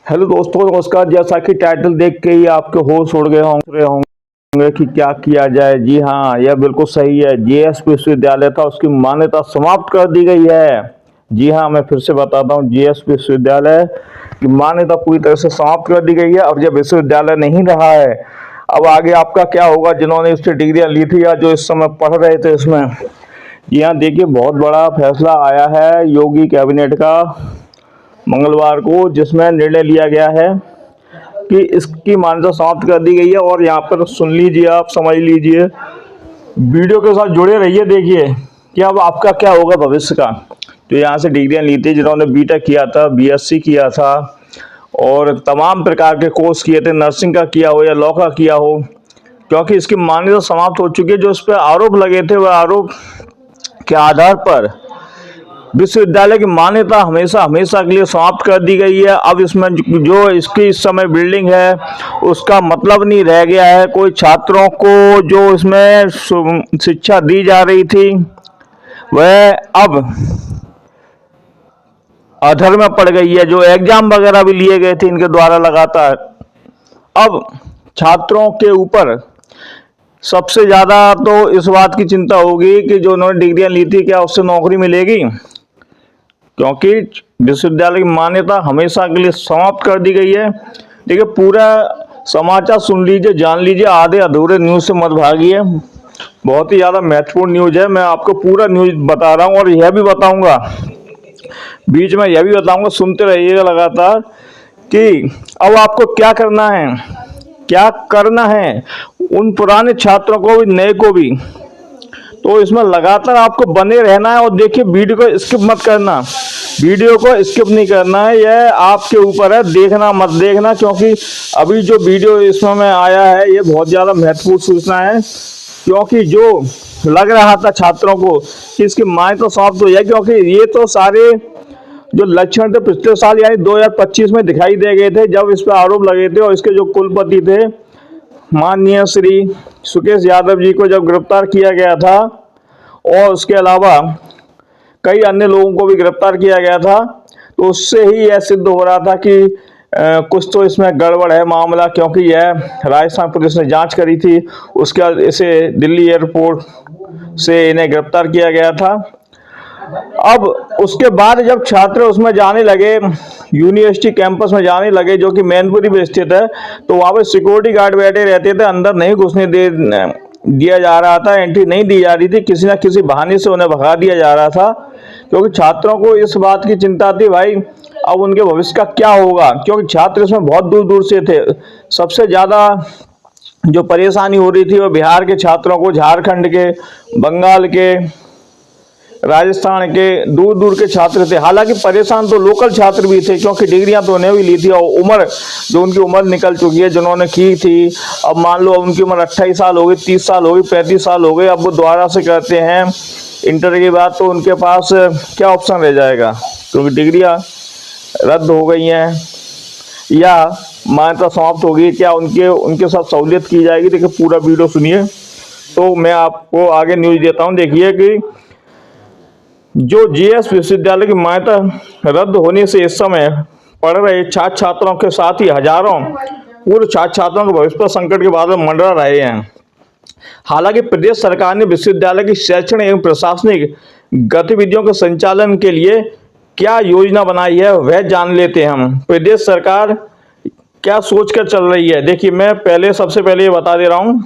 Hello दोस्तों, नमस्कार। जैसा कि टाइटल देख के ही आपके होश उड़ गए होंगे कि क्या किया जाए। जी हाँ, यह बिल्कुल सही है। जेएस विश्वविद्यालय था, उसकी मान्यता समाप्त कर दी गई है। जी हाँ, मैं फिर से बताता हूँ, जेएस विश्वविद्यालय की मान्यता पूरी तरह से समाप्त कर दी गई है। अब यह विश्वविद्यालय नहीं रहा है। अब आगे आपका क्या होगा, जिन्होंने इससे डिग्रियां ली थी या जो इस समय पढ़ रहे थे इसमें। जी हाँ, देखिए, बहुत बड़ा फैसला आया है योगी कैबिनेट का मंगलवार को, जिसमें निर्णय लिया गया है कि इसकी मान्यता समाप्त कर दी गई है। और यहाँ पर सुन लीजिए, आप समझ लीजिए, वीडियो के साथ जुड़े रहिए। देखिए कि अब आपका क्या होगा भविष्य का। तो यहाँ से डिग्रियां ली थी जिन्होंने बीटेक किया था, बीएससी किया था और तमाम प्रकार के कोर्स किए थे, नर्सिंग का किया हो या लॉ का किया हो, क्योंकि इसकी मान्यता समाप्त हो चुकी है। जो इस पर आरोप लगे थे वह आरोप के आधार पर विश्वविद्यालय की मान्यता हमेशा हमेशा के लिए समाप्त कर दी गई है। अब इसमें जो इसकी इस समय बिल्डिंग है उसका मतलब नहीं रह गया है। कोई छात्रों को जो इसमें शिक्षा दी जा रही थी वह अब अधर में पड़ गई है। जो एग्जाम वगैरह भी लिए गए थे इनके द्वारा लगातार, अब छात्रों के ऊपर सबसे ज़्यादा तो इस बात की चिंता होगी कि जो उन्होंने डिग्रियां ली थी क्या उससे नौकरी मिलेगी, क्योंकि विश्वविद्यालय की मान्यता हमेशा के लिए समाप्त कर दी गई है। देखिए, पूरा समाचार सुन लीजिए, जान लीजिए, आधे अधूरे न्यूज़ से मत भागिए। बहुत ही ज़्यादा महत्वपूर्ण न्यूज़ है। मैं आपको पूरा न्यूज़ बता रहा हूँ और यह भी बताऊँगा, बीच में यह भी बताऊँगा, सुनते रहिएगा लगातार, कि अब आपको क्या करना है। क्या करना है उन पुराने छात्रों को भी, नए को भी। तो इसमें लगातार आपको बने रहना है। और देखिए, वीडियो को स्किप मत करना, वीडियो को स्किप नहीं करना है, यह आपके ऊपर है। देखना मत देखना, क्योंकि अभी जो वीडियो इसमें में आया है ये बहुत ज़्यादा महत्वपूर्ण सूचना है। क्योंकि जो लग रहा था छात्रों को कि इसकी मान्यता समाप्त हो जाए, क्योंकि ये तो सारे जो लक्षण थे पिछले साल यानी 2025 में दिखाई दे गए थे, जब इस पर आरोप लगे थे। और इसके जो कुलपति थे माननीय श्री सुकेश यादव जी को जब गिरफ्तार किया गया था, और उसके अलावा कई अन्य लोगों को भी गिरफ्तार किया गया था, तो उससे ही यह सिद्ध हो रहा था कि कुछ तो इसमें गड़बड़ है मामला। क्योंकि यह राजस्थान पुलिस ने जांच करी थी, उसके बाद इसे दिल्ली एयरपोर्ट से इन्हें गिरफ्तार किया गया था। अब उसके बाद जब छात्र उसमें जाने लगे, यूनिवर्सिटी कैंपस में जाने लगे, जो कि मैनपुरी में स्थित है, तो वहाँ पे सिक्योरिटी गार्ड बैठे रहते थे, अंदर नहीं घुसने दिया जा रहा था, एंट्री नहीं दी जा रही थी, किसी ना किसी बहाने से उन्हें भगा दिया जा रहा था। क्योंकि छात्रों को इस बात की चिंता थी, भाई अब उनके भविष्य का क्या होगा, क्योंकि छात्र इसमें बहुत दूर दूर से थे। सबसे ज़्यादा जो परेशानी हो रही थी वो बिहार के छात्रों को, झारखंड के, बंगाल के, राजस्थान के, दूर दूर के छात्र थे। हालांकि परेशान तो लोकल छात्र भी थे, क्योंकि डिग्रियां तो उन्हें भी ली थी, और उम्र जो उनकी उम्र निकल चुकी है जिन्होंने की थी। अब मान लो उनकी उम्र 28 साल हो गई, 30 साल हो गई, 35 साल हो गए, अब वो दोबारा से करते हैं इंटर के बाद, तो उनके पास क्या ऑप्शन रह जाएगा, क्योंकि डिग्रियां रद्द हो गई हैं या मान्यता समाप्त हो गई। क्या उनके साथ सहूलियत की जाएगी। देखिए, पूरा वीडियो सुनिए, तो मैं आपको आगे न्यूज़ देता हूँ। देखिए कि जो जेएस विश्वविद्यालय की मान्यता रद्द होने से इस समय पढ़ रहे छात्र छात्राओं के साथ ही हजारों पूर्व छात्र छात्राओं के भविष्य पर संकट के बादल मंडरा रहे हैं। हालांकि प्रदेश सरकार ने विश्वविद्यालय की शैक्षणिक एवं प्रशासनिक गतिविधियों के संचालन के लिए क्या योजना बनाई है वह जान लेते हैं हम। प्रदेश सरकार क्या सोचकर चल रही है। देखिए, मैं सबसे पहले ये बता दे रहा हूँ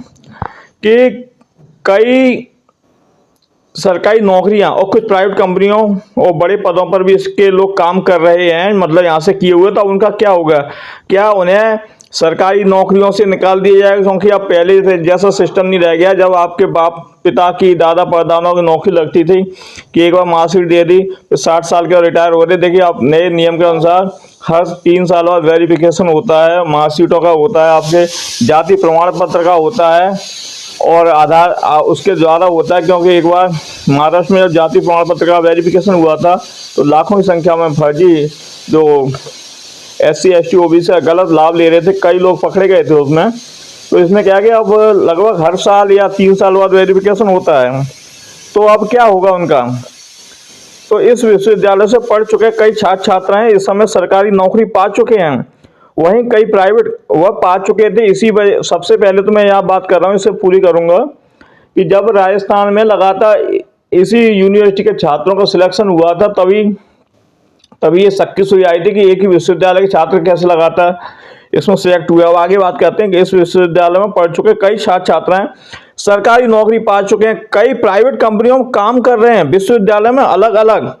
कि कई सरकारी नौकरियां और कुछ प्राइवेट कंपनियों और बड़े पदों पर भी इसके लोग काम कर रहे हैं, मतलब यहाँ से किए हुए। तो उनका क्या होगा, क्या उन्हें सरकारी नौकरियों से निकाल दिया जाएगा, क्योंकि अब पहले जैसा सिस्टम नहीं रह गया। जब आपके बाप पिता की, दादा परदादाओं की नौकरी लगती थी कि एक बार मार्कशीट दे दी तो 60 साल के रिटायर हो रहे। देखिए, अब नए नियम के अनुसार हर 3 साल बाद वेरिफिकेशन होता है, मार्कशीटों का होता है, आपके जाति प्रमाण पत्र का होता है और आधार उसके द्वारा होता है। क्योंकि एक बार महाराष्ट्र में जब जाति प्रमाण पत्र का वेरिफिकेशन हुआ था तो लाखों की संख्या में फर्जी जो SC ST OBC से गलत लाभ ले रहे थे, कई लोग पकड़े गए थे उसमें। तो इसमें क्या कि अब लगभग हर साल या 3 साल बाद वेरिफिकेशन होता है। तो अब क्या होगा उनका। तो इस विश्वविद्यालय से पढ़ चुके कई छात्र छात्राएं इस समय सरकारी नौकरी पा चुके हैं वहीं कई प्राइवेट वह पा चुके थे। इसी वजह सबसे पहले तो मैं यहाँ बात कर रहा हूँ, इससे पूरी करूँगा कि जब राजस्थान में लगातार इसी यूनिवर्सिटी के छात्रों का सिलेक्शन हुआ था, तभी तभी ये शक की सुई आई थी कि एक ही विश्वविद्यालय के छात्र कैसे लगातार इसमें सिलेक्ट हुए। अब आगे बात करते हैं कि इस विश्वविद्यालय में पढ़ चुके कई छात्र छात्राएं सरकारी नौकरी पा चुके हैं, कई प्राइवेट कंपनियों में काम कर रहे हैं। विश्वविद्यालय में अलग अलग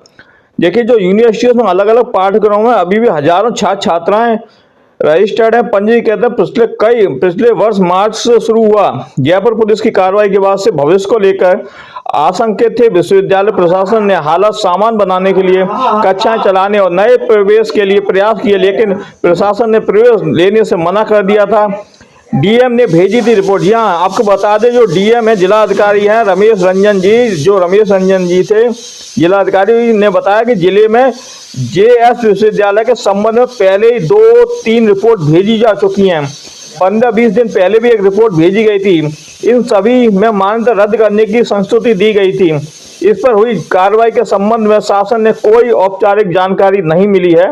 देखिए जो यूनिवर्सिटियों में अलग अलग पाठ्यक्रमों में अभी भी हजारों छात्र छात्राएं रजिस्टर्ड है। पंजीकृत है। पिछले वर्ष मार्च से शुरू हुआ जयपुर पुलिस की कार्रवाई के बाद से भविष्य को लेकर आशंकित थे। विश्वविद्यालय प्रशासन ने हालात सामान बनाने के लिए कक्षाएं चलाने और नए प्रवेश के लिए प्रयास किए, लेकिन प्रशासन ने प्रवेश लेने से मना कर दिया था। डीएम ने भेजी थी रिपोर्ट। जी हाँ, आपको बता दें जो डीएम है जिला अधिकारी हैं रमेश रंजन जी, जो रमेश रंजन जी थे जिला अधिकारी, ने बताया कि जिले में जेएस विश्वविद्यालय के संबंध में पहले ही 2-3 रिपोर्ट भेजी जा चुकी हैं। 15-20 दिन पहले भी एक रिपोर्ट भेजी गई थी। इन सभी में मान्यता रद्द करने की संस्तुति दी गई थी। इस पर हुई कार्रवाई के संबंध में शासन ने कोई औपचारिक जानकारी नहीं मिली है।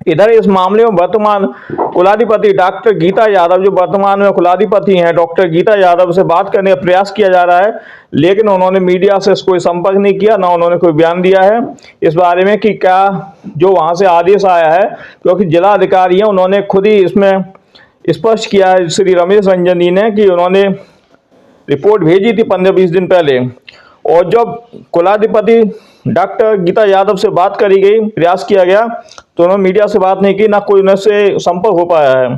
इधर इस मामले में वर्तमान कुलाधिपति डॉक्टर गीता यादव, जो वर्तमान में कुलाधिपति हैं, डॉक्टर गीता यादव से बात करने का प्रयास किया जा रहा है, लेकिन उन्होंने मीडिया से कोई संपर्क नहीं किया, ना उन्होंने कोई बयान दिया है इस बारे में कि क्या जो वहां से आदेश आया है, क्योंकि जिला अधिकारी हैं उन्होंने खुद ही इसमें स्पष्ट किया है श्री रमेश रंजन जी ने कि उन्होंने रिपोर्ट भेजी थी 15-20 दिन पहले, और जब कुलाधिपति डॉक्टर गीता यादव से बात करी गई, प्रयास किया गया, तो उन्होंने मीडिया से बात नहीं की, ना कोई उनसे संपर्क हो पाया है।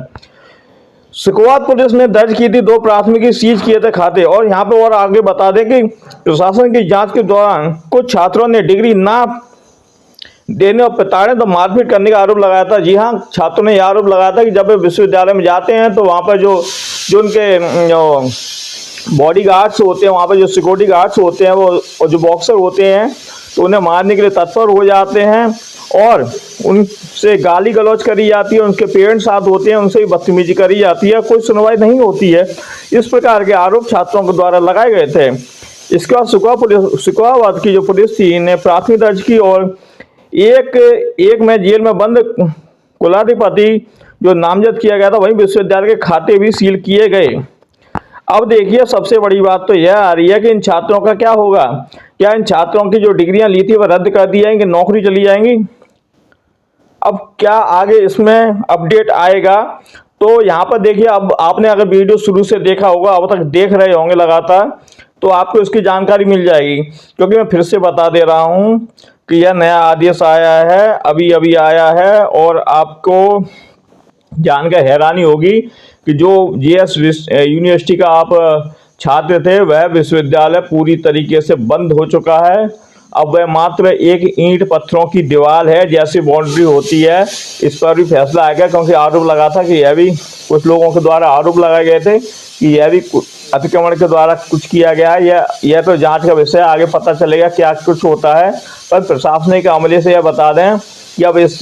सिकोवात पुलिस ने दर्ज की थी 2 प्राथमिकी, सीज किए थे खाते। और यहाँ पे और आगे बता दें कि प्रशासन की जांच के दौरान कुछ छात्रों ने डिग्री ना देने और प्रताड़ित तो मारपीट करने का आरोप लगाया था। जी हाँ, छात्रों ने यह आरोप लगाया था कि जब वे विश्वविद्यालय में जाते हैं तो वहाँ पर जो उनके बॉडी गार्ड्स होते हैं, वहाँ पर जो सिक्योरिटी गार्ड्स होते हैं, वो जो बॉक्सर होते हैं, तो उन्हें मारने के लिए तत्पर हो जाते हैं और उनसे गाली गलौज करी जाती है। उनके पेरेंट्स साथ होते हैं, उनसे भी बदतमीजी करी जाती है, कोई सुनवाई नहीं होती है। इस प्रकार के आरोप छात्रों के द्वारा लगाए गए थे। इसके बाद सिकोहाबाद की जो पुलिस थी ने प्राथमिकी दर्ज की और एक में जेल में बंद कुलाधिपति जो नामजद किया गया था, वहीं विश्वविद्यालय के खाते भी सील किए गए। अब देखिए सबसे बड़ी बात तो यह आ रही है कि इन छात्रों का क्या होगा। क्या इन छात्रों की जो डिग्रियां ली थी वह रद्द कर दी जाएंगी, नौकरी चली जाएंगी? अब क्या आगे इसमें अपडेट आएगा? तो यहाँ पर देखिए, अब आपने अगर वीडियो शुरू से देखा होगा, अब तक देख रहे होंगे लगातार, तो आपको इसकी जानकारी मिल जाएगी। क्योंकि मैं फिर से बता दे रहा हूँ कि यह नया आदेश आया है, अभी अभी आया है, और आपको जानकर हैरानी होगी कि जो जेएस यूनिवर्सिटी का आप छात्र थे, वह विश्वविद्यालय पूरी तरीके से बंद हो चुका है। अब वह मात्र एक ईंट पत्थरों की दीवार है, जैसी बाउंड्री होती है। इस पर भी फैसला आएगा, क्योंकि आरोप लगा था कि यह भी कुछ लोगों के द्वारा आरोप लगाए गए थे कि यह भी अतिक्रमण के द्वारा कुछ किया गया है। यह तो जांच का विषय, आगे पता चलेगा क्या कुछ होता है। पर प्रशासनिक अमले से यह बता दें कि अब इस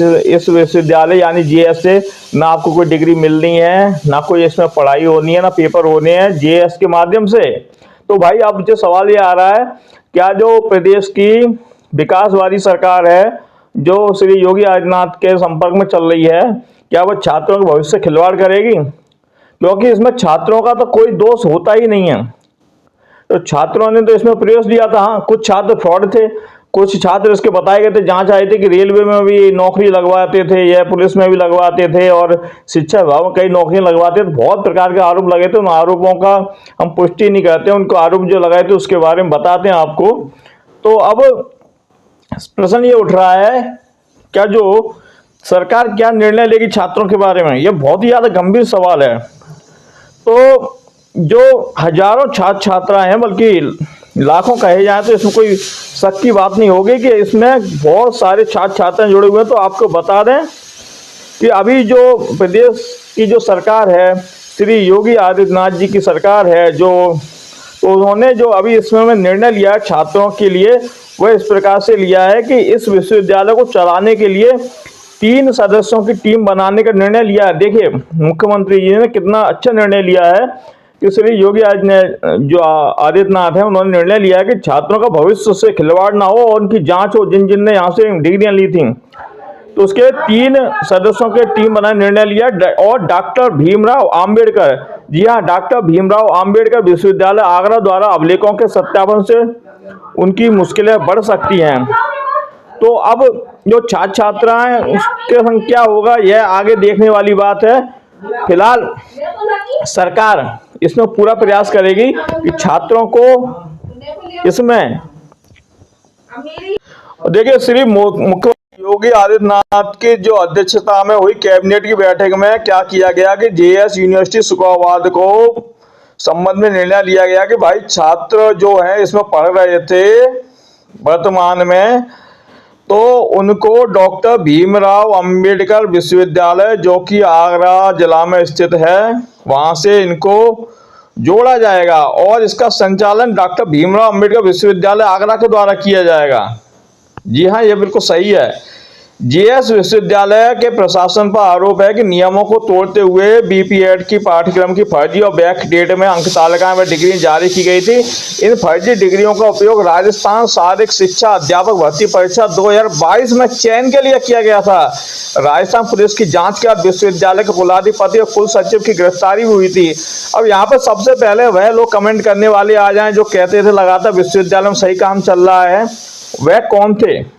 विश्वविद्यालय यानी जेएस से ना आपको कोई डिग्री मिलनी है, ना कोई इसमें पढ़ाई होनी है, ना पेपर होने हैं जेएस के माध्यम से। तो भाई अब जो सवाल ये आ रहा है, क्या जो प्रदेश की विकासवादी सरकार है, जो श्री योगी आदित्यनाथ के संपर्क में चल रही है, क्या वह छात्रों के भविष्य से खिलवाड़ करेगी? क्योंकि इसमें छात्रों का तो कोई दोष होता ही नहीं है। तो छात्रों ने तो इसमें प्रवेश लिया था। हाँ, कुछ छात्र फ्रॉड थे, कुछ छात्र इसके बताए गए थे, जांच आई थी कि रेलवे में भी नौकरी लगवाते थे, या पुलिस में भी लगवाते थे, और शिक्षा विभाग में कई नौकरियां लगवाते थे। बहुत प्रकार के आरोप लगे थे। उन आरोपों का हम पुष्टि नहीं करते, उनको आरोप जो लगाए थे उसके बारे में बताते हैं आपको। तो अब प्रश्न ये उठ रहा है, क्या जो सरकार क्या निर्णय लेगी छात्रों के बारे में? यह बहुत ही ज्यादा गंभीर सवाल है। तो जो हजारों छात्र छात्राएं हैं, बल्कि लाखों कहे जाए, तो इसमें कोई शक की बात नहीं होगी कि इसमें बहुत सारे छात्र छात्राएं जुड़े हुए हैं। तो आपको बता दें कि अभी जो प्रदेश की जो सरकार है, श्री योगी आदित्यनाथ जी की सरकार है, तो उन्होंने जो अभी इसमें निर्णय लिया है छात्रों के लिए, वह इस प्रकार से लिया है कि इस विश्वविद्यालय को चलाने के लिए 3 सदस्यों की टीम बनाने का निर्णय लिया है। देखिए मुख्यमंत्री जी ने कितना अच्छा निर्णय लिया है कि श्री योगी आदित्यनाथ है, उन्होंने निर्णय लिया है कि छात्रों का भविष्य से खिलवाड़ ना हो और उनकी जांच हो, जिन जिन ने यहाँ से डिग्रियां ली थी। तो उसके 3 सदस्यों के टीम बनाने निर्णय लिया और डॉक्टर भीमराव अंबेडकर, जी हाँ, डॉक्टर भीमराव अंबेडकर विश्वविद्यालय आगरा द्वारा अभिलेखों के सत्यापन से उनकी मुश्किलें बढ़ सकती हैं। तो अब जो छात्र छात्राएं उसके संग क्या होगा, यह आगे देखने वाली बात है। फिलहाल सरकार इसमें पूरा प्रयास करेगी कि छात्रों को इसमें, देखिए श्री मुख्यमंत्री योगी आदित्यनाथ की जो अध्यक्षता में हुई कैबिनेट की बैठक में क्या किया गया कि जेएस यूनिवर्सिटी शुक्रवार को संबंध में निर्णय लिया गया कि भाई छात्र जो हैं इसमें पढ़ रहे थे वर्तमान में, तो उनको डॉक्टर भीमराव अंबेडकर विश्वविद्यालय जो कि आगरा जिला में स्थित है वहां से इनको जोड़ा जाएगा और इसका संचालन डॉक्टर भीमराव अंबेडकर विश्वविद्यालय आगरा के द्वारा किया जाएगा। जी हाँ, ये बिल्कुल सही है। जेएस विश्वविद्यालय के प्रशासन पर आरोप है कि नियमों को तोड़ते हुए बीपीएड की पाठ्यक्रम की फर्जी और बैक डेट में अंक तालिका में डिग्री जारी की गई थी। इन फर्जी डिग्रियों का उपयोग राजस्थान शारीरिक शिक्षा अध्यापक भर्ती परीक्षा 2022 में चयन के लिए किया गया था। राजस्थान पुलिस की जांच के बाद विश्वविद्यालय के कुलाधिपति और कुल सचिव की गिरफ्तारी भी हुई थी। अब यहाँ पर सबसे पहले वह लोग कमेंट करने वाले आ जाएं जो कहते थे लगातार विश्वविद्यालय में सही काम चल रहा है, वह कौन थे?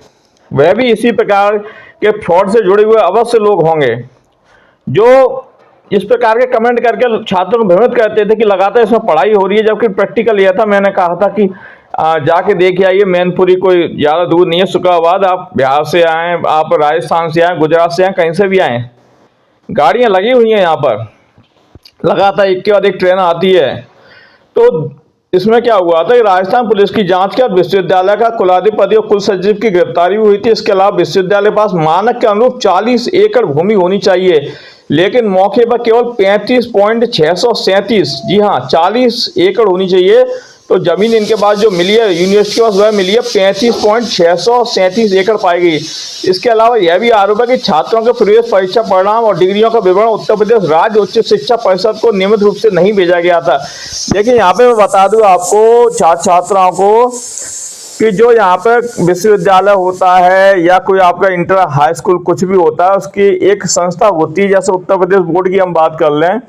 वह भी इसी प्रकार के फ्रॉड से जुड़े हुए अवश्य लोग होंगे जो इस प्रकार के कमेंट करके छात्रों को भ्रमित करते थे कि लगातार इसमें पढ़ाई हो रही है, जबकि प्रैक्टिकल यह था, मैंने कहा था कि जाके देख आइए, मैनपुरी कोई ज़्यादा दूर नहीं है, शुक्रवार आप बिहार से आएँ, आप राजस्थान से आएँ, गुजरात से आएँ, कहीं से भी आएँ, गाड़ियाँ लगी हुई हैं यहाँ पर, लगातार एक के बाद एक ट्रेन आती है। तो इसमें क्या हुआ था कि राजस्थान पुलिस की जांच के बाद विश्वविद्यालय का कुलाधिपति और कुल सचिव की गिरफ्तारी हुई थी। इसके अलावा विश्वविद्यालय के पास मानक के अनुरूप 40 एकड़ भूमि होनी चाहिए, लेकिन मौके पर केवल 35.637, जी हाँ 40 एकड़ होनी चाहिए, तो जमीन इनके पास जो मिली है यूनिवर्सिटी के पास वह मिली है 35.637 एकड़ पाई गई। इसके अलावा यह भी आरोप है कि छात्रों के प्रवेश परीक्षा परिणाम और डिग्रियों का विवरण उत्तर प्रदेश राज्य उच्च शिक्षा परिषद को नियमित रूप से नहीं भेजा गया था। लेकिन यहाँ पे मैं बता दूं आपको छात्र छात्राओं को कि जो यहाँ पे विश्वविद्यालय होता है या कोई आपका इंटर हाई स्कूल कुछ भी होता है, उसकी एक संस्था होती है, जैसे उत्तर प्रदेश बोर्ड की हम बात कर लें,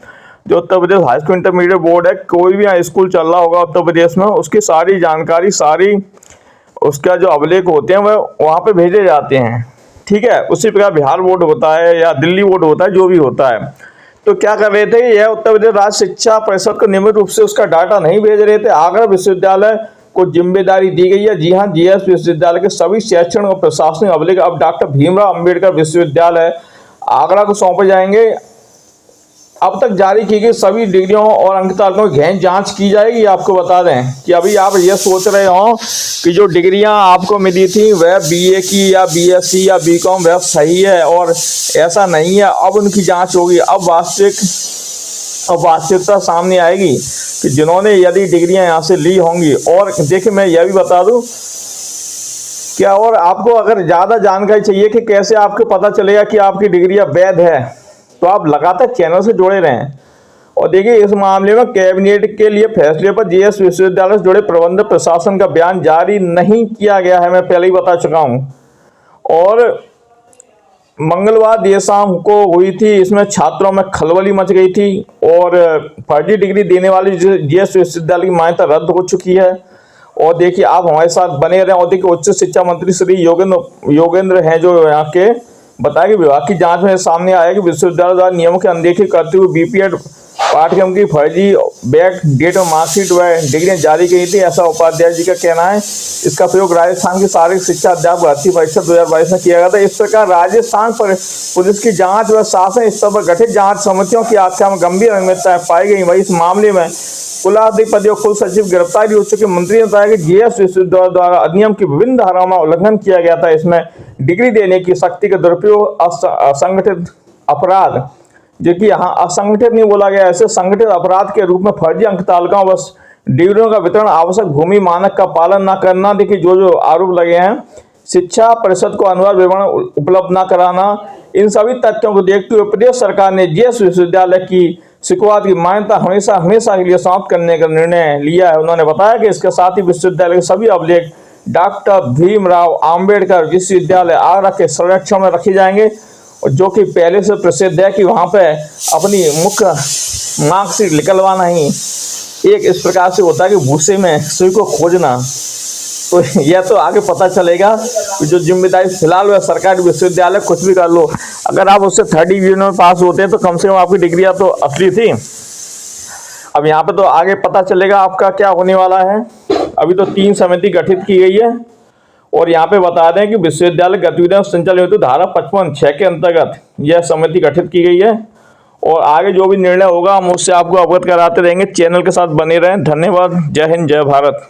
जो Uttar Pradesh high school intermediate board है, कोई भी यहाँ स्कूल चल रहा होगा उत्तर प्रदेश में, उसकी सारी जानकारी, सारी उसका जो अभिलेख होते हैं वह वहाँ पे भेजे जाते हैं, ठीक है। उसी प्रकार बिहार बोर्ड होता है या दिल्ली बोर्ड होता है, जो भी होता है। तो क्या कर रहे थे, यह उत्तर प्रदेश राज्य शिक्षा परिषद को नियमित रूप से उसका डाटा नहीं भेज रहे थे। आगरा विश्वविद्यालय को जिम्मेदारी दी गई है। जी हाँ, जेएस विश्वविद्यालय के सभी शैक्षणिक और प्रशासनिक अभिलेख अब डॉक्टर भीमराव अंबेडकर विश्वविद्यालय आगरा को सौंपे जाएंगे। अब तक जारी की गई सभी डिग्रियों और अंक तालिकाओं की गहन जांच की जाएगी। आपको बता दें कि अभी आप ये सोच रहे हो कि जो डिग्रियां आपको मिली थी वह बीए की या बीएससी या बीकॉम वह सही है, और ऐसा नहीं है। अब उनकी जांच होगी। अब वास्तविकता सामने आएगी कि जिन्होंने यदि डिग्रियां यहाँ से ली होंगी। और देखिए मैं यह भी बता दूं क्या, और आपको अगर ज़्यादा जानकारी चाहिए कि कैसे आपको पता चलेगा कि आपकी डिग्रियां वैध है, तो आप लगातार चैनल से जुड़े रहें। और देखिए इस मामले में कैबिनेट के लिए फैसले पर जेएस विश्वविद्यालय से जुड़े प्रबंधक प्रशासन का बयान जारी नहीं किया गया है, मैं पहले ही बता चुका हूं। और मंगलवार देर शाम को हुई थी, इसमें छात्रों में खलबली मच गई थी और फर्जी डिग्री देने वाली जेएस विश्वविद्यालय की मान्यता रद्द हो चुकी है। और देखिए आप हमारे साथ बने रहें। और देखिए उच्च शिक्षा मंत्री श्री योगेंद्र हैं जो यहाँ के, बताया कि विभाग की जांच में सामने आया कि विश्वविद्यालय द्वारा नियमों की अनदेखी करते हुए बीपीएड पाठ्यक्रम की फर्जी बैक डेट में मार्कशीट व डिग्रियां जारी की थी, ऐसा उपाध्याय जी का कहना है। इसका प्रयोग राजस्थान की शारीरिक शिक्षा अध्यापक भर्ती परीक्षा 2022 में किया गया था। इस प्रकार राजस्थान पर पुलिस की जांच व शासन स्तर पर गठित जांच समितियों की आख्या में गंभीर अनियमितताएं पाई गई। वही इस मामले में कुलाधिपति और कुल सचिव गिरफ्तारी हो चुके। मंत्री ने बताया कि जेएस विश्वविद्यालय द्वारा अधिनियम की विभिन्न धाराओं में उल्लंघन किया गया था। इसमें डिग्री देने की शक्ति का दुरुपयोग, असंगठित अपराध, जो कि यहाँ असंगठित नहीं बोला गया, ऐसे संगठित अपराध के रूप में फर्जी अंक तालिकाओं व डिग्रियों का वितरण, आवश्यक भूमि मानक का पालन न करना, देखिए जो आरोप लगे हैं, शिक्षा परिषद को अनिवार्य विवरण उपलब्ध न कराना, इन सभी तथ्यों को देखते हुए प्रदेश सरकार ने जेएस विश्वविद्यालय की शिकवात की मान्यता हमेशा के लिए समाप्त करने का निर्णय लिया है। उन्होंने बताया कि इसके साथ ही विश्वविद्यालय के सभी अभिलेख डॉक्टर भीमराव अंबेडकर विश्वविद्यालय आगरा के संरक्षण में रखे जाएंगे, और जो कि पहले से प्रसिद्ध है कि वहाँ पे अपनी मुख्य मार्कशीट निकलवाना ही एक इस प्रकार से होता है कि भूसे में सुई को खोजना। तो यह तो आगे पता चलेगा कि जो जिम्मेदारी फिलहाल वह सरकारी विश्वविद्यालय कुछ भी कर लो, अगर आप उससे 3rd डिवीजन में पास होते हैं तो कम से कम आपकी डिग्रियां तो असली थी। अब यहाँ पे तो आगे पता चलेगा आपका क्या होने वाला है। अभी तो 3 समिति गठित की गई है, और यहाँ पे बता दें कि विश्वविद्यालय गतिविधियों संचालन हेतु धारा 55(6) के अंतर्गत यह समिति गठित की गई है, और आगे जो भी निर्णय होगा हम उससे आपको अवगत कराते रहेंगे। चैनल के साथ बने रहें। धन्यवाद। जय हिंद, जय भारत।